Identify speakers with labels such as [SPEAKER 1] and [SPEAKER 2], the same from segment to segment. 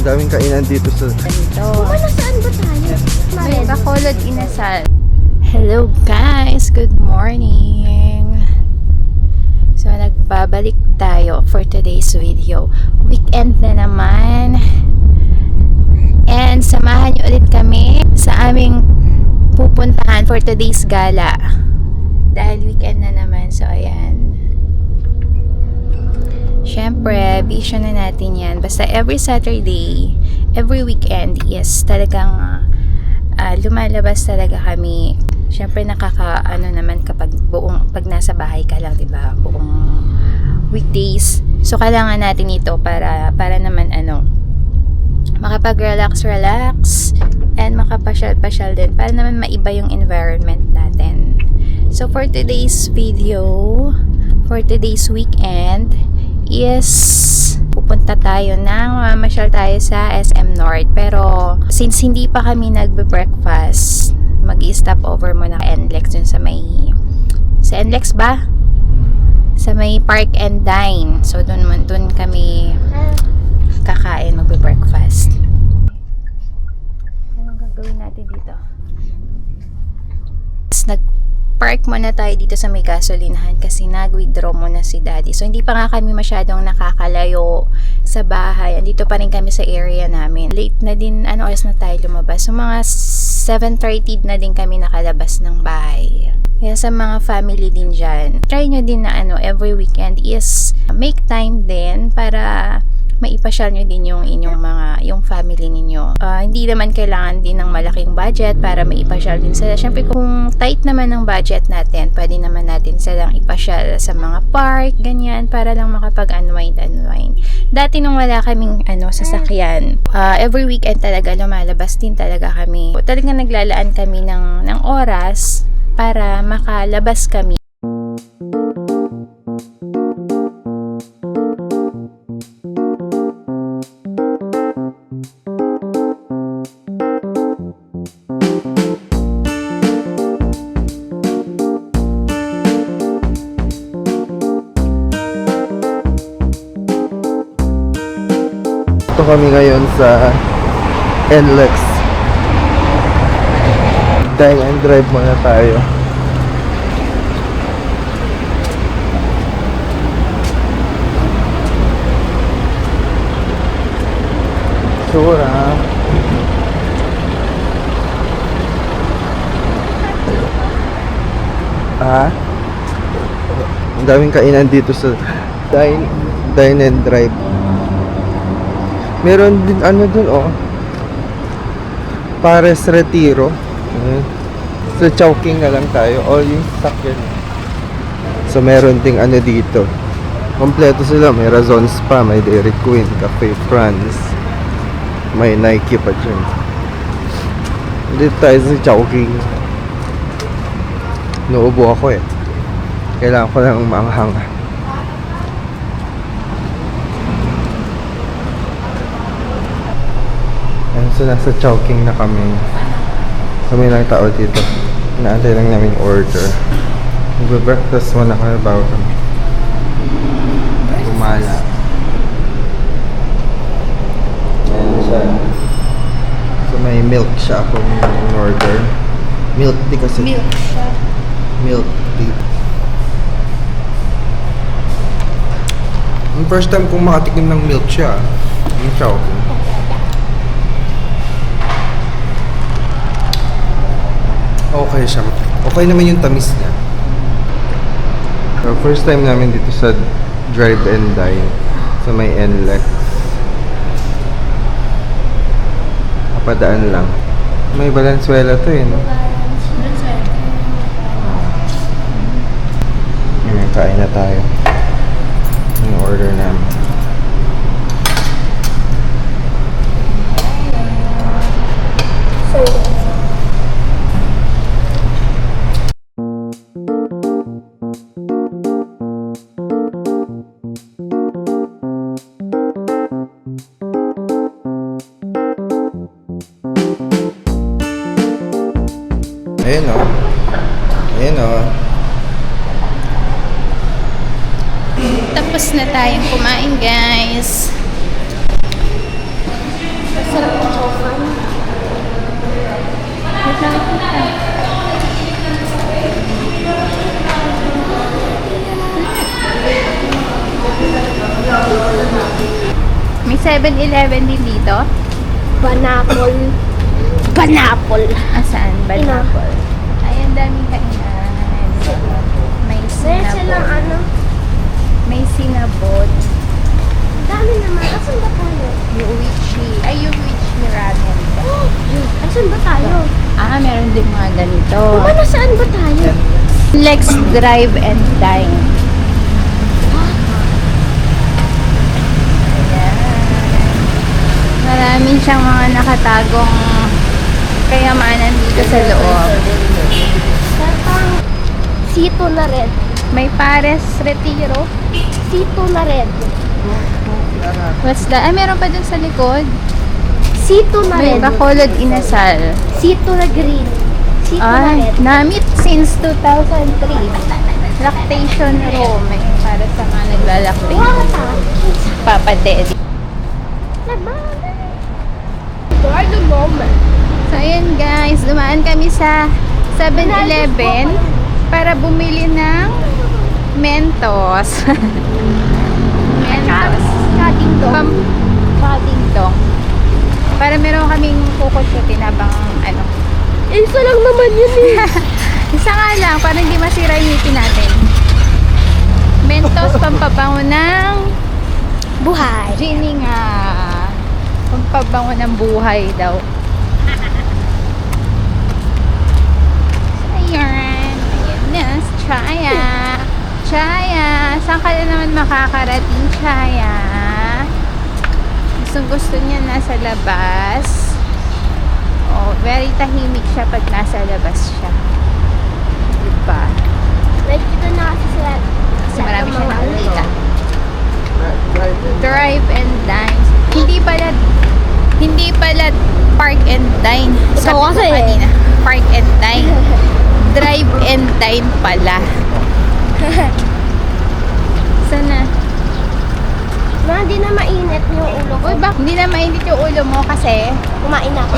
[SPEAKER 1] Daming kainan dito sa...
[SPEAKER 2] Nasaan ba tayo?
[SPEAKER 3] May Bacolod Inasal. Hello guys! Good morning! So, nagbabalik tayo for today's video. Weekend na naman. And samahan niyo ulit kami sa aming pupuntahan for today's gala. Dahil weekend na naman. So, ayan. Siyempre, vision na natin yan. Basta every Saturday, every weekend, yes, talagang lumalabas talaga kami. Siyempre, nakaka-ano naman kapag pag nasa bahay ka lang, diba? Buong weekdays. So, kailangan natin ito para naman, makapag-relax and makapasyal-pasyal din para naman maiba yung environment natin. So, for today's video, for today's weekend, pupunta tayo mamasyal tayo sa SM North. Pero since hindi pa kami nagbe-breakfast, mag-i-stop over muna sa NLEX dun sa NLEX ba? Sa may Park and Dine. So dun kami kakain, magbe-breakfast. Anong gagawin natin dito? Nag-park muna tayo dito sa may gasolinahan kasi nag-withdraw muna si Daddy. So, hindi pa nga kami masyadong nakakalayo sa bahay. Andito pa rin kami sa area namin. Late na din, oras na tayo lumabas. So, mga 7:30 na din kami nakalabas ng bahay. Kaya sa mga family din dyan, try nyo din na every weekend is make time din para maipasyal nyo din yung yung family ninyo. Hindi naman kailangan din ng malaking budget para maipasyal din sila. Siyempre kung tight naman ng budget natin, pwede naman natin silang ipasyal sa mga park, ganyan, para lang makapag-unwind. Dati nung wala kaming sasakyan, every weekend talaga lumalabas din talaga kami. Talagang naglalaan kami ng oras para makalabas kami.
[SPEAKER 1] Ito kami ngayon sa NLEX. Dine and drive muna tayo. Sura. Ang daming kainan dito sa Dine and drive. Meron din dun Pares Retiro. So Chowking na lang tayo. Yung sakyan. So meron ding dito. Kompleto sila. May Razon Spa, may Dairy Queen, Cafe France, may Nike pa dyan. Dito tayo sa Chowking. Nauubo ako Kailangan ko lang maanghang. So nasa Chowking na kami. So may lang tao dito. Inaantay lang namin order. Magbe-breakfast muna kami bago kami gumala. Ayan siya. So may milk siya akong order. Milk tea kasi.
[SPEAKER 3] Milk siya.
[SPEAKER 1] Milk tea. Yung first time kong makatikim ng milk siya. Yung Chowking. Okay siya. Okay naman yung tamis niya. So, first time namin dito sa Drive and Dine sa may NLEX. Kapadaan lang. May Valenzuela to no? Kain na tayo. Yung order namin. Ayan
[SPEAKER 3] Tapos na tayong kumain, guys. 7-Eleven din dito?
[SPEAKER 2] Banapol. Banapol.
[SPEAKER 3] Saan? Banapol. Ay, ang daming kainan. May
[SPEAKER 2] Meron silang
[SPEAKER 3] sinabon.
[SPEAKER 2] ano.
[SPEAKER 3] May sinabon.
[SPEAKER 2] Dami naman. Asan ba tayo?
[SPEAKER 3] Yuichi. Ay, Yuichi ramen.
[SPEAKER 2] Asan ba tayo?
[SPEAKER 3] Meron din mga ganito.
[SPEAKER 2] Mama, saan ba tayo?
[SPEAKER 3] Lex Drive and Dine. Ayan. Maraming siyang mga nakatagong kayamanan dito sa loob.
[SPEAKER 2] Parang Sito na red.
[SPEAKER 3] May Pares Retiro.
[SPEAKER 2] Sito na red.
[SPEAKER 3] What's that? Meron pa dun sa likod.
[SPEAKER 2] Sito na
[SPEAKER 3] May
[SPEAKER 2] red.
[SPEAKER 3] Bacolod Inasal.
[SPEAKER 2] Sito na green. Sito na
[SPEAKER 3] Ay,
[SPEAKER 2] red.
[SPEAKER 3] namit since 2003. Lactation room. May para sa mga naglalactate.
[SPEAKER 2] Wata.
[SPEAKER 3] Papa Teddy.
[SPEAKER 2] Try the moment.
[SPEAKER 3] So, ayan guys. Dumaan kami sa 7-Eleven para bumili ng Mentos. Mentos.
[SPEAKER 2] Kadingdong.
[SPEAKER 3] Kadingdong. Para meron kaming kukusyutin habang ano.
[SPEAKER 2] Isa lang naman yun eh.
[SPEAKER 3] Isa nga lang, para hindi masira yung ngipin natin. Mentos, pampabango ng
[SPEAKER 2] Buhay.
[SPEAKER 3] Ginny nga. Pampabango ng buhay daw. So, ayan. Ayan na, Chaya. Chaya. Saan ka na naman makakarating, Chaya? Gusto niya nasa labas. Oh, very tahimik siya pag nasa labas siya. Diba?
[SPEAKER 2] Like, ito na kasi sila.
[SPEAKER 3] Kasi marami siya nakikita. Drive and dine. Hindi pala park and dine.
[SPEAKER 2] Ito
[SPEAKER 3] Sabi ko
[SPEAKER 2] kasi.
[SPEAKER 3] kanina, park and dine. Drive and dine pala. Sana.
[SPEAKER 2] Ma, di na mainit yung ulo ko.
[SPEAKER 3] Uy, bak, hindi na mainit yung ulo mo kasi
[SPEAKER 2] Kumain na ako.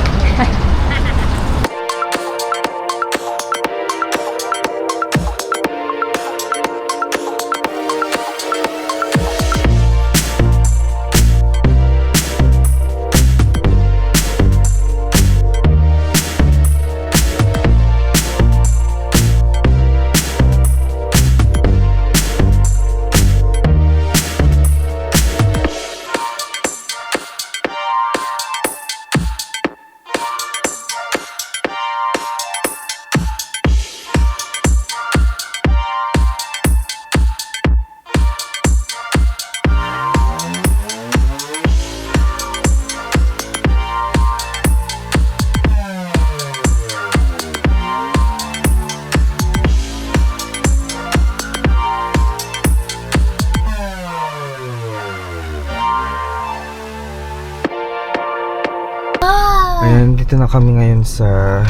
[SPEAKER 1] Ayan, dito na kami ngayon sa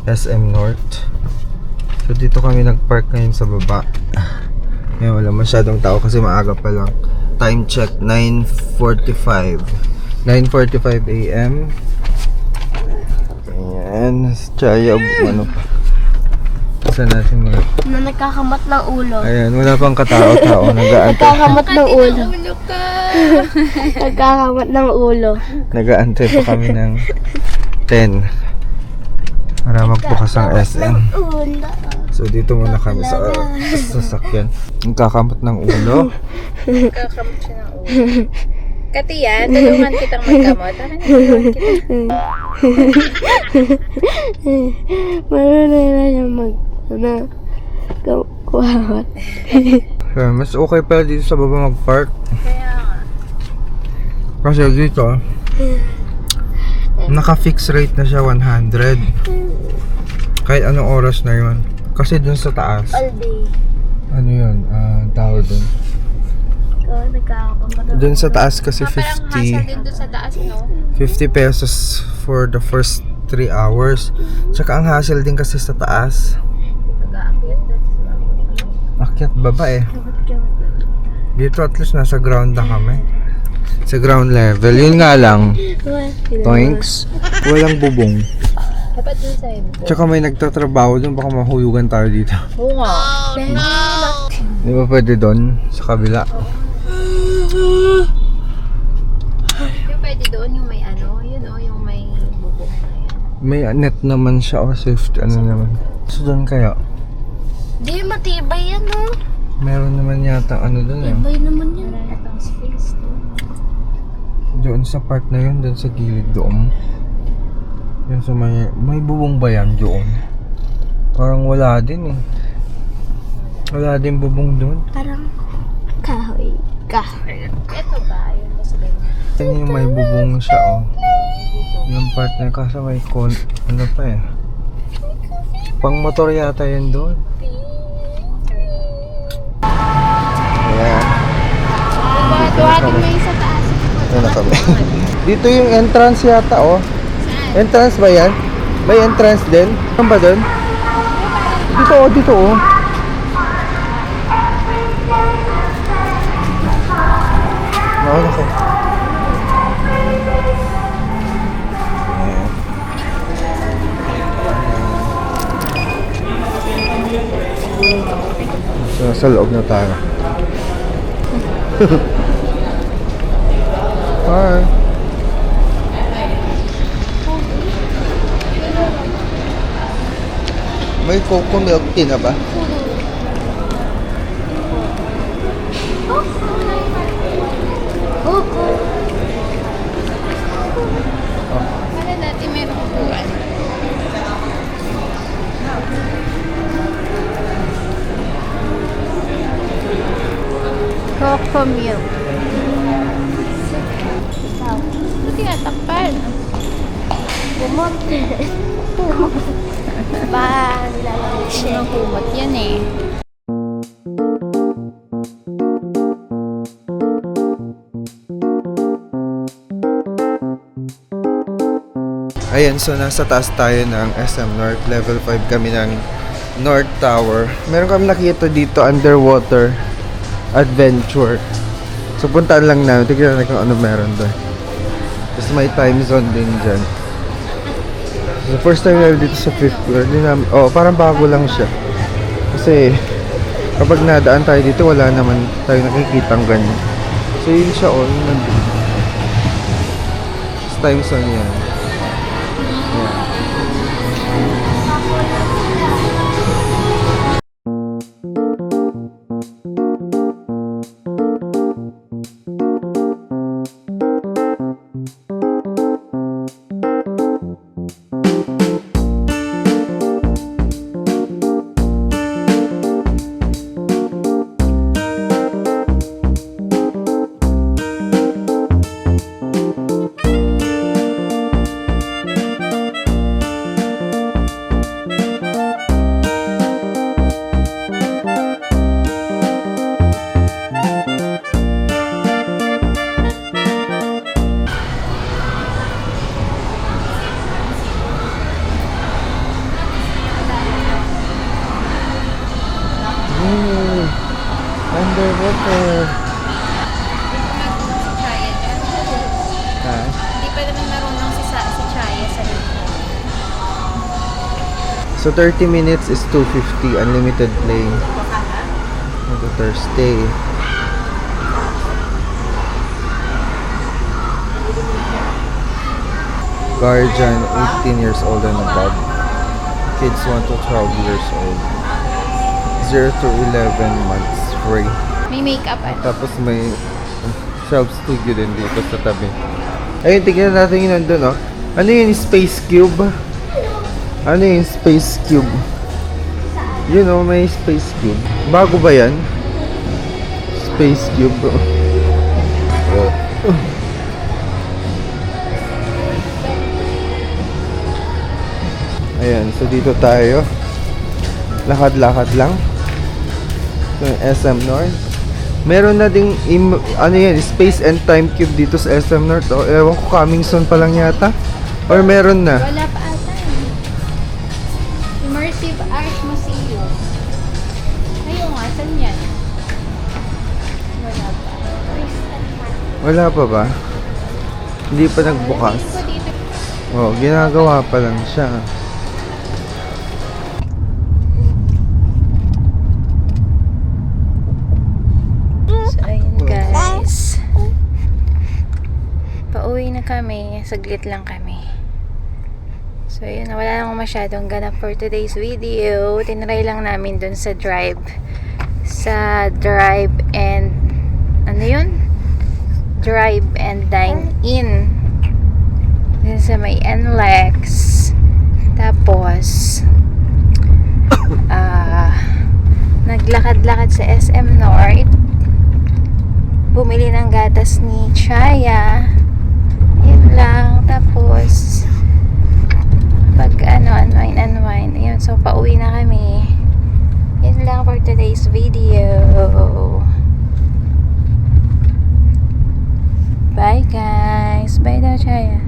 [SPEAKER 1] SM North. So dito kami nagpark ngayon sa baba. Ngayon wala masyadong tao kasi maaga pa lang. Time check 9:45 AM. Ayan, Chaya, ano pa. Saan natin mga...
[SPEAKER 2] Na nagkakamat ng ulo.
[SPEAKER 1] Ayan, wala pang katao-tao. Nag-aantay.
[SPEAKER 2] Nagkakamat ng ulo.
[SPEAKER 3] ulo ka.
[SPEAKER 2] Nagkakamat ng ulo.
[SPEAKER 1] Nag-aantay pa kami ng 10 para magbukas ang SM.
[SPEAKER 2] Ulo.
[SPEAKER 1] So dito muna kami sa sasakyan. Ang kakamot ng ulo.
[SPEAKER 3] Kakamot siya ng ulo. Katiyan, tulungan kitang magkamot. Tara na, tulungan kita.
[SPEAKER 2] Marunong na siya kuwawat.
[SPEAKER 1] Mas okay pala dito sa baba mag-park.
[SPEAKER 3] Kaya nga.
[SPEAKER 1] Kasi dito, naka-fix rate na siya 100. Kahit anong oras na yun. Kasi dun sa taas,
[SPEAKER 2] All day.
[SPEAKER 1] ano yun, tawag dun.
[SPEAKER 2] Nagkakamat.
[SPEAKER 1] Dun sa taas kasi
[SPEAKER 3] Parang hasa din
[SPEAKER 1] 50
[SPEAKER 3] doon sa taas, no?
[SPEAKER 1] 50 pesos for the first 3 hours. Tsaka ang hassle din kasi sa taas. Akyat baba eh. Dito at least nasa ground na kami. Sa ground level. Yun nga lang. Toinks. Walang bubong.
[SPEAKER 3] Dapat dun sa inyo.
[SPEAKER 1] Tsaka may nagtatrabaho dun. Baka mahulugan tayo dito.
[SPEAKER 3] Oo nga.
[SPEAKER 1] Di ba pwede doon? Sa kabila.
[SPEAKER 3] doon yung may ano, yun o, yung may bubong na yan.
[SPEAKER 1] May net naman siya o safety ano naman. So doon kaya?
[SPEAKER 2] Di, matibay yan, oh.
[SPEAKER 1] Meron naman yata ano doon eh.
[SPEAKER 2] Matibay naman yan.
[SPEAKER 3] Wala na pang space doon.
[SPEAKER 1] Doon sa part na yun, doon sa gilid doon. Yun sa may bubong ba yan doon? Parang wala din eh. Wala din bubong doon.
[SPEAKER 2] Parang kahoy. Kahoy.
[SPEAKER 3] Ito ba? Ayun ba sa ganyan?
[SPEAKER 1] Yan yung may bubong siya oh. Yung part na kasi may ano pa eh. Pang motor yata yan doon. Ayan.
[SPEAKER 2] Duwating mo yung sa taas.
[SPEAKER 1] Ano na kami? Dito yung entrance yata oh. Entrance ba yan? May entrance din? Saan ba doon? Dito oh, dito oh. Nauna ko. So, nasa loob na tayo. Hi. May coco milk tea na ba?
[SPEAKER 2] Kuko.
[SPEAKER 3] Para dati meron upuan. Coco milk. Ito tinatakpan.
[SPEAKER 2] Bumot. Ba, nilalagay siya.
[SPEAKER 3] Kumot yan eh.
[SPEAKER 1] Ayan, so nasa taas tayo ng SM North. Level 5 kami ng North Tower. Meron kami nakita dito, underwater adventure. So puntaan lang namin. Tignan natin kung ano meron doon. Tapos may time zone din dyan. So first time namin dito sa 5th floor. Parang bago lang siya. Kasi kapag nadaan tayo dito, wala naman tayo nakikitang ganyan. So yun siya, yung nandun. Tapos time zone yan. Underwater. Ha?
[SPEAKER 3] Hindi pa naman marunong si Chaya sa likod.
[SPEAKER 1] So 30 minutes is 250 unlimited play. Ito Thursday. Guardian 18 years old and above. Kids 1 to 12 years old. 0 to 11 months free.
[SPEAKER 3] May makeup
[SPEAKER 1] Tapos may self studio din dito sa tabi. Ayun, tignan natin yung nandun, oh. Ano yun, Space Cube? Ano yung Space Cube? Yun, oh, may Space Cube. Bago ba yan? Space Cube. Ayan, so dito tayo. Lakad-lakad lang. So, SM North. Meron na ding ano yan, Space and Time Cube dito sa SM North. Oh, ewan ko, coming soon pa lang yata. Or meron na.
[SPEAKER 3] Wala pa ata eh. Immersive Art Museum. Ayun nga, saan yan? Wala pa.
[SPEAKER 1] Wala pa ba? Hindi pa nagbukas.
[SPEAKER 3] Tingin ko dito.
[SPEAKER 1] Oh, ginagawa pa lang siya.
[SPEAKER 3] So, ayun guys. Pauwi na lang kami. Saglit lang kami. So, yun. Wala lang masyadong ganap for today's video. Tinry lang namin dun sa drive. Sa drive and ano yun? Drive and dine in. Dun sa may NLEX. Tapos naglakad-lakad sa SM North. Bumili ng gatas ni Chaya. Yun lang. Tapos unwind. Ayun, so pauwi na kami. Yun lang for today's video. Bye guys. Bye daw, Chaya.